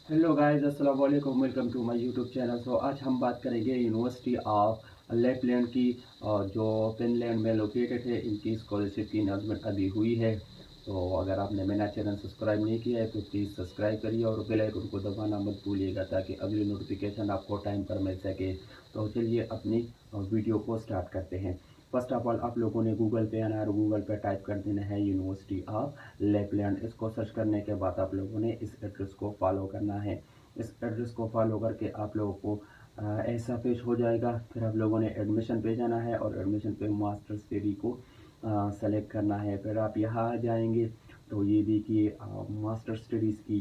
Hello guys, अस्सलाम वालेकुम। Welcome to my YouTube channel. आज हम बात करेंगे यूनिवर्सिटी ऑफ लेपलैंड की, जो फिनलैंड में लोकेटेड है। इनकी स्कॉलरशिप की अनाउंसमेंट अभी हुई है। तो अगर आपने मेरा चैनल सब्सक्राइब नहीं किया है तो प्लीज़ सब्सक्राइब करिए और बेल आइकन को दबाना मत भूलिएगा ताकि अगली नोटिफिकेशन आपको टाइम पर मिल सके। तो चलिए अपनी वीडियो को स्टार्ट करते हैं। फर्स्ट ऑफ ऑल आप लोगों ने गूगल पे आना और गूगल पे टाइप कर देना है यूनिवर्सिटी ऑफ लेपलैंड। इसको सर्च करने के बाद आप लोगों ने इस एड्रेस को फॉलो करना है। इस एड्रेस को फॉलो करके आप लोगों को ऐसा पेज हो जाएगा। फिर आप लोगों ने एडमिशन पे जाना है और एडमिशन पे मास्टर्स डिग्री को सेलेक्ट करना है। फिर आप यहाँ आ जाएंगे तो ये देखिए मास्टर स्टडीज़ के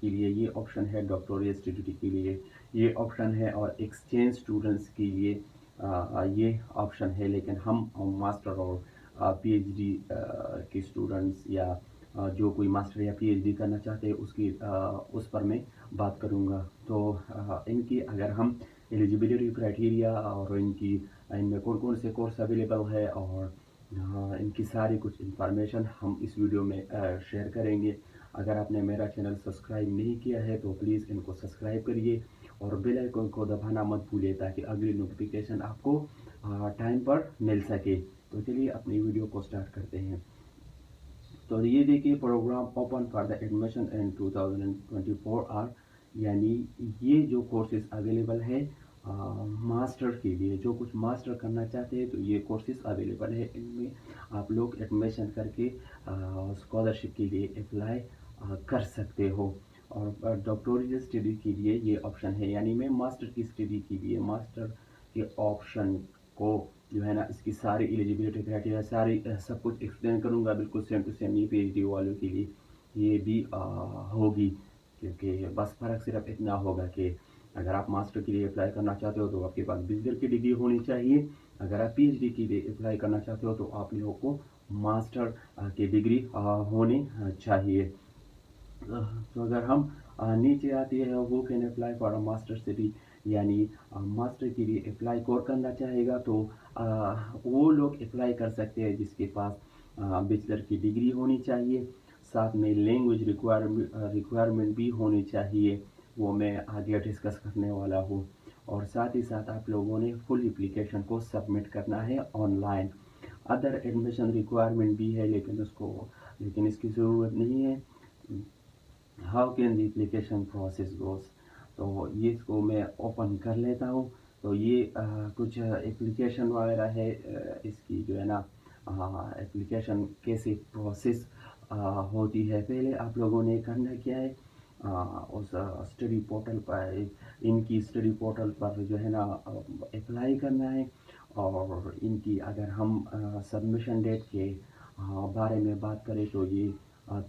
लिए ये ऑप्शन है, डॉक्टोरियल स्टडी के लिए ये ऑप्शन है और एक्सचेंज स्टूडेंट्स के लिए ये ऑप्शन है। लेकिन हम मास्टर और पीएचडी के स्टूडेंट्स या जो कोई मास्टर या पीएचडी करना चाहते हैं उस पर मैं बात करूँगा। तो इनकी अगर हम एलिजिबिलिटी क्राइटेरिया और इनमें कौन कौन से कोर्स अवेलेबल है और इनकी सारी कुछ इंफॉर्मेशन हम इस वीडियो में शेयर करेंगे। अगर आपने मेरा चैनल सब्सक्राइब नहीं किया है तो प्लीज़ इनको सब्सक्राइब करिए और बेल आइकन को दबाना मत भूलिए ताकि अगली नोटिफिकेशन आपको टाइम पर मिल सके। तो चलिए अपनी वीडियो को स्टार्ट करते हैं। तो ये देखिए, programme open for the admission in 2024 are, यानी ये जो कोर्सेज अवेलेबल है मास्टर के लिए, जो कुछ मास्टर करना चाहते हैं तो ये कोर्सेज अवेलेबल है। इनमें आप लोग एडमिशन करके स्कॉलरशिप के लिए अप्लाई कर सकते हो। और डॉक्टोरियल स्टडी के लिए ये ऑप्शन है, यानी मैं मास्टर की स्टडी के लिए मास्टर के ऑप्शन को जो है ना, इसकी सारी एलिजिबिलिटी क्राइटेरिया सारी सब कुछ एक्सप्लेन करूँगा बिल्कुल सेम टू सेम। ये पीएचडी वालों के लिए ये भी होगी, क्योंकि बस फ़र्क सिर्फ इतना होगा कि अगर आप मास्टर के लिए अप्लाई करना चाहते हो तो आपके पास बिजनेस की डिग्री होनी चाहिए। अगर आप पीएचडी के लिए अप्लाई करना चाहते हो तो आप लोगों को मास्टर की डिग्री होनी चाहिए। तो अगर हम नीचे आती है वो can apply for a master degree, यानी मास्टर के लिए अप्लाई कौन करना चाहेगा तो वो लोग अप्लाई कर सकते हैं जिसके पास बैचलर की डिग्री होनी चाहिए। साथ में लैंग्वेज रिक्वायरमेंट भी होनी चाहिए, वो मैं आगे डिस्कस करने वाला हूँ। और साथ ही साथ आप लोगों ने फुल एप्लीकेशन को सबमिट करना है ऑनलाइन। अदर एडमिशन रिक्वायरमेंट भी है लेकिन इसकी ज़रूरत नहीं है। How can the application process goes, तो ये इसको मैं ओपन कर लेता हूँ। तो ये कुछ एप्लीकेशन वगैरह है। इसकी जो है ना एप्लीकेशन कैसे प्रोसेस होती है, पहले आप लोगों ने करना क्या है, उस स्टडी पोर्टल पर, इनकी स्टडी पोर्टल पर जो है ना अप्लाई करना है। और इनकी अगर हम सबमिशन डेट के बारे में बात करें तो ये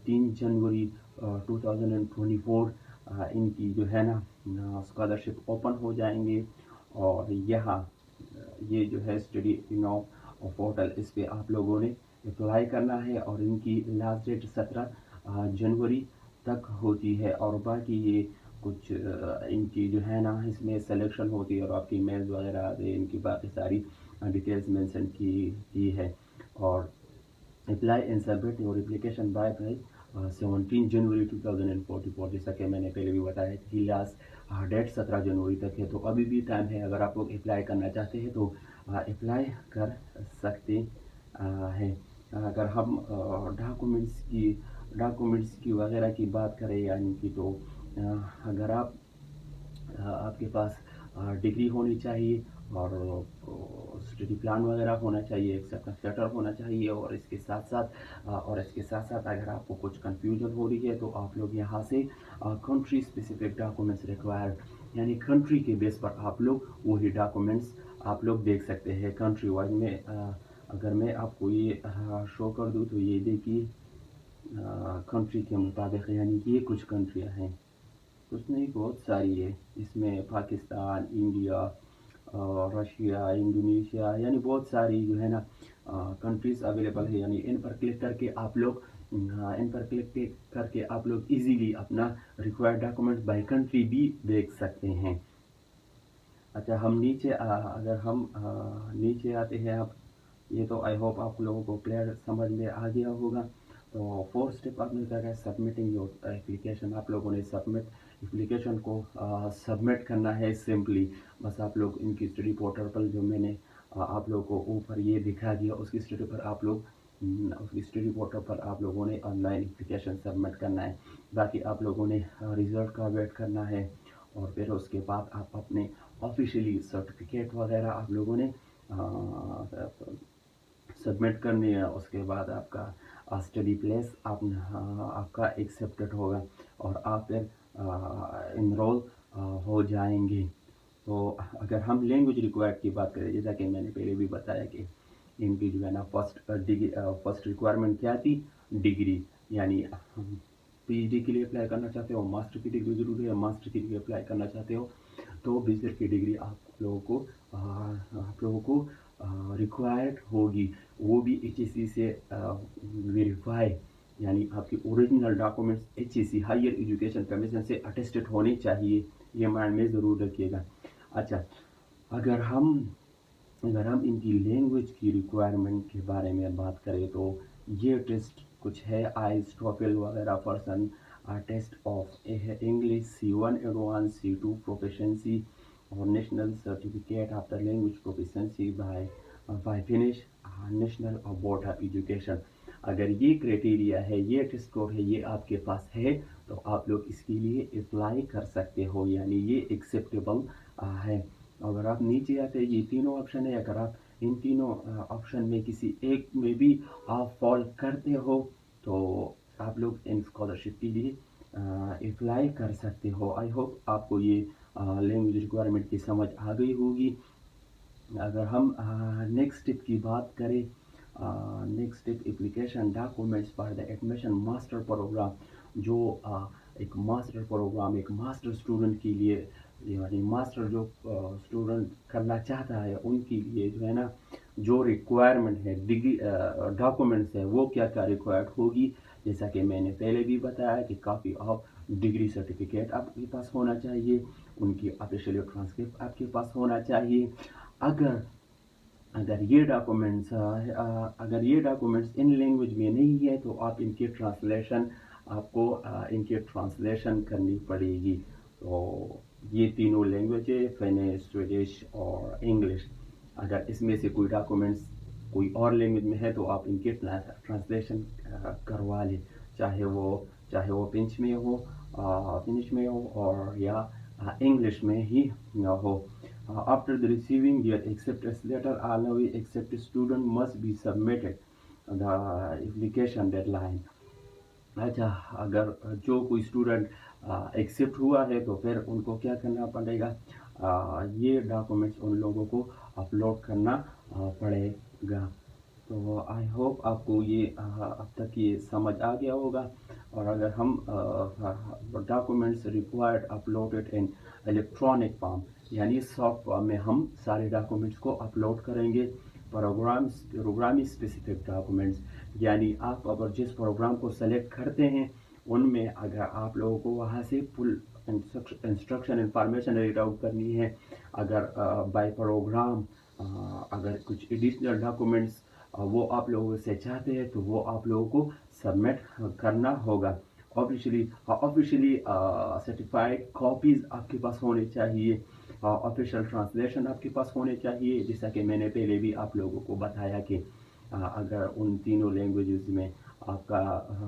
3 जनवरी 2024 इनकी जो है ना स्कॉलरशिप ओपन हो जाएंगे। और यहाँ ये जो है स्टडी नो पोर्टल, इस पे आप लोगों ने अप्लाई करना है और इनकी लास्ट डेट 17 जनवरी तक होती है। और बाकी ये कुछ इनकी जो है ना इसमें सिलेक्शन होती है और आपकी मेल्स वगैरह आते हैं, इनकी बाकी सारी डिटेल्स मेंशन की है। और apply and submit your application by 17 जनवरी 2044, जैसा कि मैंने पहले भी बताया कि लास्ट डेट 17 जनवरी तक है। तो अभी भी टाइम है, अगर आप लोग अप्लाई करना चाहते हैं तो अप्लाई कर सकते हैं। अगर हम डॉक्यूमेंट्स की वगैरह की बात करें, यानी कि तो अगर आपके पास डिग्री होनी चाहिए और स्टडी प्लान वगैरह होना चाहिए, एक्सेप्टेंस लेटर होना चाहिए। और इसके साथ साथ अगर आपको कुछ कंफ्यूजन हो रही है तो आप लोग यहाँ से कंट्री स्पेसिफिक डॉक्यूमेंट्स रिक्वायर्ड, यानी कंट्री के बेस पर आप लोग वही डॉक्यूमेंट्स आप लोग देख सकते हैं। कंट्री वाइज में अगर मैं आपको ये शो कर दूँ तो ये देखिए कंट्री के मुताबिक, यानी कि ये कुछ कंट्रियाँ हैं, कुछ नहीं बहुत सारी है। इसमें पाकिस्तान, इंडिया, रशिया, इंडोनेशिया, यानी बहुत सारी जो है ना कंट्रीज़ अवेलेबल है। यानी इन पर क्लिक करके आप लोग इजीली अपना रिक्वायर्ड डॉक्यूमेंट्स बाय कंट्री भी देख सकते हैं। अच्छा, हम नीचे अगर हम नीचे आते हैं, आप ये तो आई होप आप लोगों को क्लियर समझ में आ गया होगा। तो फोर्थ स्टेप आपने क्या है, सबमिटिंग योर एप्लीकेशन। आप लोगों ने एप्लीकेशन को सबमिट करना है सिंपली। बस आप लोग इनकी स्टडी पोर्टल पर जो मैंने आप लोगों को ऊपर ये दिखा दिया, उसकी स्टडी पर आप लोग उसकी स्टडी पोर्टल पर आप लोगों ने ऑनलाइन एप्लीकेशन सबमिट करना है। बाकी आप लोगों ने रिज़ल्ट का वेट करना है, और फिर उसके बाद आप अपने ऑफिशियली सर्टिफिकेट वगैरह आप लोगों ने सबमिट करनी है। उसके बाद आपका स्टडी प्लेस आपका एक्सेप्टेड होगा, और आप फिर इनरोल हो जाएंगे। तो अगर हम लैंग्वेज रिक्वायर्ड की बात करें, जैसा कि मैंने पहले भी बताया कि इनकी जो है ना फर्स्ट रिक्वायरमेंट क्या थी, डिग्री। यानी पीएचडी के लिए अप्लाई करना चाहते हो, मास्टर की डिग्री ज़रूरी है। मास्टर के लिए अप्लाई करना चाहते हो तो बैचलर की डिग्री आप लोगों को रिक्वायर्ड होगी, वो भी एचएससी से वेरीफाई। यानी आपके original documents HSC higher education commission से अटेस्टेड होने चाहिए, ये माइंड में ज़रूर रखिएगा। अच्छा, अगर हम इनकी लैंग्वेज की रिक्वायरमेंट के बारे में बात करें तो ये टेस्ट कुछ है, आइल्स, टोफल वगैरह Pearson test of English C1 advance, C2 proficiency, और national certificate after language proficiency by Finnish national board of education. अगर ये क्राइटेरिया है, ये टेस्ट स्कोर है, ये आपके पास है, तो आप लोग इसके लिए अप्लाई कर सकते हो, यानी ये एक्सेप्टेबल है। अगर आप नीचे आते, ये तीनों ऑप्शन है, अगर आप इन तीनों ऑप्शन में किसी एक में भी आप फॉल करते हो तो आप लोग इन स्कॉलरशिप के लिए अप्लाई कर सकते हो। आई होप आपको ये लैंग्वेज रिक्वायरमेंट की समझ आ गई होगी। अगर हम नेक्स्ट स्टेप की बात करें, next step application documents for the admission master programme. जो एक मास्टर प्रोग्राम एक मास्टर स्टूडेंट के लिए, यानी मास्टर जो स्टूडेंट करना चाहता है उनके लिए जो है ना, जो रिक्वायरमेंट है डिग्री डॉक्यूमेंट्स है, वो क्या क्या रिक्वायर्ड होगी। जैसा कि मैंने पहले भी बताया कि काफ़ी ऑफ डिग्री सर्टिफिकेट आपके पास होना चाहिए, उनकी ऑफिशियल ट्रांसक्रिप्ट आपके पास होना चाहिए। अगर अगर ये डॉक्यूमेंट्स इन लैंग्वेज में नहीं है तो आप इनकी ट्रांसलेशन करनी पड़ेगी। तो ये तीनों लैंग्वेज है, फिनिश, स्वीडिश और इंग्लिश। अगर इसमें से कोई डॉक्यूमेंट्स कोई और लैंग्वेज में है तो आप इनकी ट्रांसलेशन करवा लें, चाहे वो फिनिश में हो और या इंग्लिश में ही हो। After the receiving their acceptance letter, all accepted student must be submitted the application deadline। अच्छा, अगर जो कोई स्टूडेंट एक्सेप्ट हुआ है तो फिर उनको क्या करना पड़ेगा, ये डॉक्यूमेंट्स उन लोगों को अपलोड करना पड़ेगा। तो आई होप आपको ये अब तक ये समझ आ गया होगा। और अगर हम documents required uploaded in electronic form, यानी सॉफ्ट फॉर्म में हम सारे डॉक्यूमेंट्स को अपलोड करेंगे। प्रोग्राम स्पेसिफिक डॉक्यूमेंट्स, यानी आप अगर जिस प्रोग्राम को सेलेक्ट करते हैं उनमें अगर आप लोगों को वहाँ से full instruction information read out करनी है, अगर बाय प्रोग्राम अगर कुछ एडिशनल डॉक्यूमेंट्स वो आप लोगों से चाहते हैं तो वो आप लोगों को सबमिट करना होगा। ऑफिशियली सर्टिफाइड कॉपीज़ आपके पास होने चाहिए, ऑफिशियल ट्रांसलेशन आपके पास होने चाहिए। जैसा कि मैंने पहले भी आप लोगों को बताया कि अगर उन तीनों लैंग्वेजेस में आपका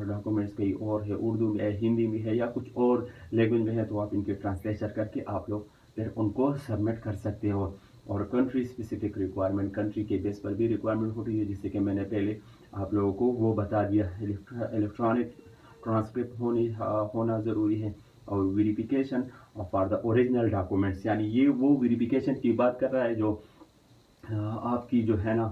डॉक्यूमेंट्स कहीं और है, उर्दू में है, हिंदी में है या कुछ और लैंग्वेज में है, तो आप इनके ट्रांसलेशन करके आप लोग फिर उनको सबमिट कर सकते हो। और कंट्री स्पेसिफिक रिक्वायरमेंट, कंट्री के बेस पर भी रिक्वायरमेंट होती है, जिससे कि मैंने पहले आप लोगों को वो बता दिया। इलेक्ट्रॉनिक ट्रांसक्रिप्ट होना ज़रूरी है, और verification for the original documents, यानी ये वो वेरिफिकेशन की बात कर रहा है जो आपकी जो है ना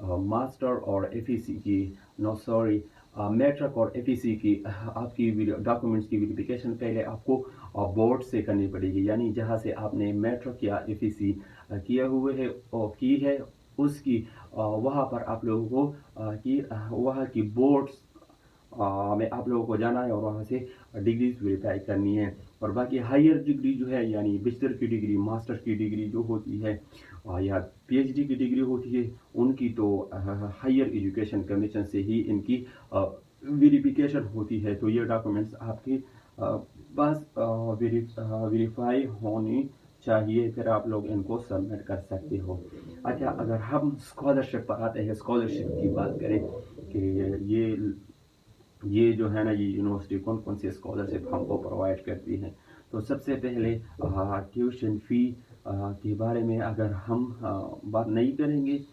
मास्टर और एफईसी की, नो सॉरी, मैट्रिक और एफईसी की आपकी डॉक्यूमेंट्स की वेरिफिकेशन पहले आपको बोर्ड से करनी पड़ेगी। यानी जहाँ से आपने मैट्रिक या एफईसी किया हुए है और की है उसकी वहाँ पर आप लोगों को वहाँ की बोर्ड्स में आप लोगों को जाना है और वहाँ से डिग्रीज वेरीफाई करनी है। और बाकी हायर डिग्री जो है, यानी बैचलर की डिग्री, मास्टर की डिग्री जो होती है या पीएचडी की डिग्री होती है, उनकी तो हायर एजुकेशन कमीशन से ही इनकी वेरिफिकेशन होती है, तो ये डॉक्यूमेंट्स आपके पास वेरीफाई होनी चाहिए, फिर आप लोग इनको सबमिट कर सकते हो। अच्छा, अगर हम स्कॉलरशिप पर आते हैं, स्कॉलरशिप की बात करें कि ये ये जो है ना, ये यूनिवर्सिटी कौन कौन सी स्कॉलरशिप हमको प्रोवाइड करती है। तो सबसे पहले ट्यूशन फ़ी के बारे में अगर हम बात नहीं करेंगे,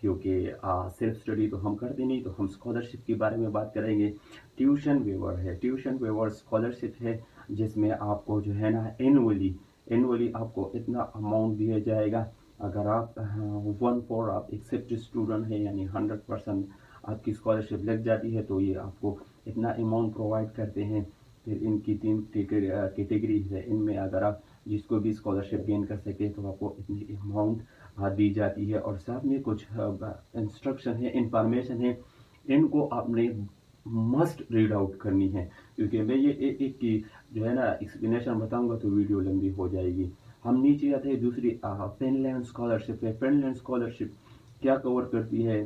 क्योंकि सेल्फ स्टडी तो हम करते नहीं, तो हम स्कॉलरशिप के बारे में बात करेंगे। ट्यूशन वेवर है, ट्यूशन वेवर स्कॉलरशिप है, जिसमें आपको जो है ना एनुअली आपको इतना अमाउंट दिया जाएगा। अगर आप 1/4 आप एक्सेप्टेड स्टूडेंट है, यानी 100% आपकी स्कॉलरशिप लग जाती है, तो ये आपको इतना अमाउंट प्रोवाइड करते हैं। फिर इनकी 3 कैटेगरीज है, इनमें अगर आप जिसको भी स्कॉलरशिप गेन कर सके तो आपको इतनी अमाउंट दी जाती है। और साथ में कुछ इंस्ट्रक्शन है, इंफॉर्मेशन है, इनको आपने मस्ट रीड आउट करनी है, क्योंकि मैं ये एक की जो है ना एक्सप्लेनेशन बताऊंगा तो वीडियो लंबी हो जाएगी। हम नीचे आते हैं, दूसरी फिनलैंड स्कॉलरशिप है। फिनलैंड स्कॉलरशिप क्या कवर करती है?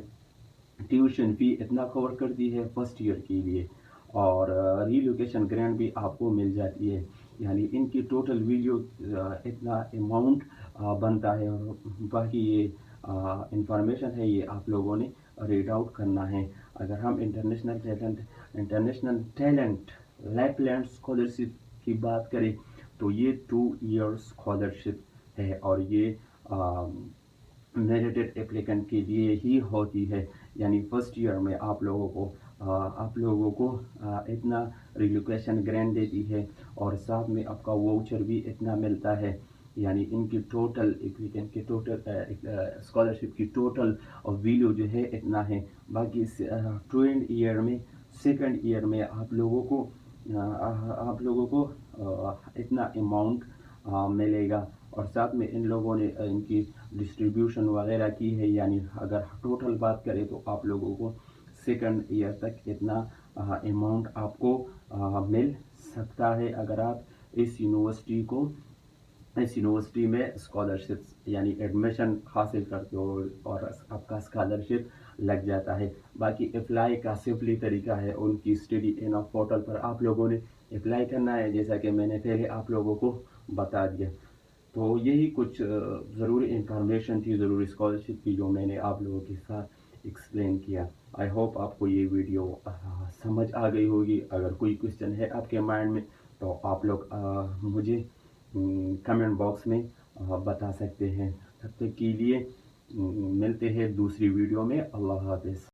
ट्यूशन फी इतना कवर करती है फर्स्ट ईयर के लिए, और रीलोकेशन ग्रांट भी आपको मिल जाती है। यानी इनकी टोटल वीडियो इतना अमाउंट बनता है। और बाकी ये इंफॉर्मेशन है, ये आप लोगों ने रीड आउट करना है। अगर हम इंटरनेशनल टैलेंट लाइफलाइन स्कॉलरशिप की बात करें, तो ये 2 ईयर स्कॉलरशिप है, और ये मेरिटेड एप्लीकेंट के लिए ही होती है। यानी फर्स्ट ईयर में आप लोगों को इतना रिलोकेशन ग्रांट देती है, और साथ में आपका वाउचर भी इतना मिलता है। यानी इनकी टोटल एप्लीकेंट के टोटल स्कॉलरशिप की टोटल वैल्यू जो है इतना है। बाकी सेकेंड ईयर में आप लोगों को इतना अमाउंट मिलेगा। और साथ में इन लोगों ने इनकी डिस्ट्रीब्यूशन वगैरह की है। यानी अगर टोटल बात करें तो आप लोगों को सेकंड ईयर तक इतना अमाउंट आपको मिल सकता है, अगर आप इस यूनिवर्सिटी में स्कॉलरशिप यानी एडमिशन हासिल करते हो और आपका स्कॉलरशिप लग जाता है। बाकी अप्लाई का सिंपली तरीका है, उनकी स्टडी इन पोर्टल पर आप लोगों ने अप्लाई करना है, जैसा कि मैंने पहले आप लोगों को बता दिया। तो यही कुछ ज़रूरी इंफॉर्मेशन थी, ज़रूरी स्कॉलरशिप की, जो मैंने आप लोगों के साथ एक्सप्लेन किया। आई होप आपको ये वीडियो समझ आ गई होगी। अगर कोई क्वेश्चन है आपके माइंड में, तो आप लोग मुझे कमेंट बॉक्स में बता सकते हैं। तब तक के लिए मिलते हैं दूसरी वीडियो में। अल्लाह हाफिज़।